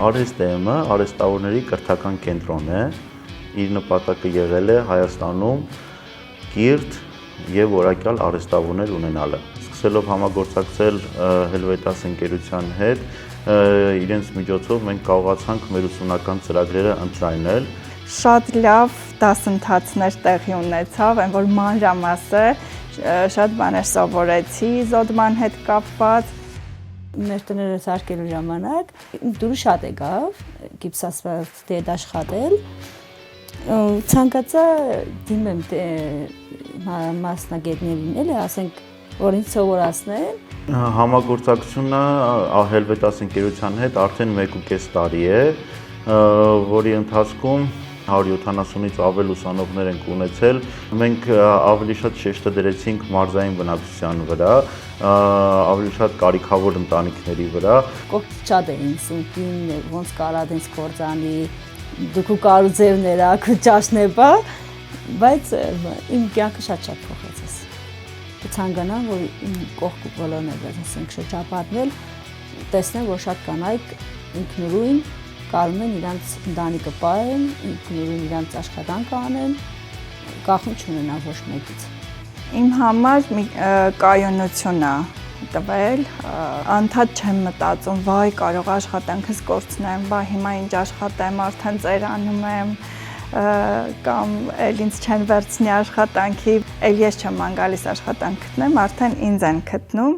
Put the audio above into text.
Արհեստեմը արհեստավորների կրթական կենտրոն է, իր նպատակը եղել է Հայաստանում կիրթ և որակյալ արհեստավորներ ունենալը։ Սկսելով համագործակցել Helvetas ընկերության հետ, իրենց միջոցով մենք կարողացանք մեր ուսումնական ծրագրերը ընդլայնել։ Շատ լավ դասընթացներ տեղի ունեցավ, այն որ մանրամասն շատ բաներ սովորեցի զոդման հետ կապված։ Մեր տները սարքելու ժամանակ դուրս շատ եկավ, գիպսասված հետ աշխատել։ Ցանկացա դիմեմ մասնագետներին, էլի ասենք, որ ինձ սովորացնեն։ Համագործակցությունը Helvetas ընկերության հետ արդեն 1.5 տարի է, որի ընթացքում 170-ից ավել ուսանողներ ենք ունեցել։ Մենք ավելի շատ շեշտը դրեցինք մարզային բնակչության վրա, ավելի շատ կարիքավոր ընտանիքների վրա։ Կողքից շատ է ինձ ուտին, ոնց կարա դենց կործանի, դուք ու կարուձևներ ակ ճաշնեպա, բայց իմ կյանքը շատ փոխեցես։ Ցանկանամ, որ իմ կողքը բոլորներ ասենք շրջապատվել, տեսնեմ, որ շատ կանայք ինքնուրույն կարում են իրանց ընտանիքը պահեն, ինքնուրույն իրանց աշխատանքը անեն, կախում չունենան ոչ մեկից։ Իմ համար կայունություն է տվել, անդադ չեմ մտածում, վայ, կարող աշխատանքս կորցնեմ, բա հիմա ինչ աշխատեմ, արդեն ծերանում եմ, կամ էլ ինձ չեն վերցնի աշխատանքի, էլ ես չեմ ման գալիս աշխատանք գտնեմ, արդեն ինձ են գտնում։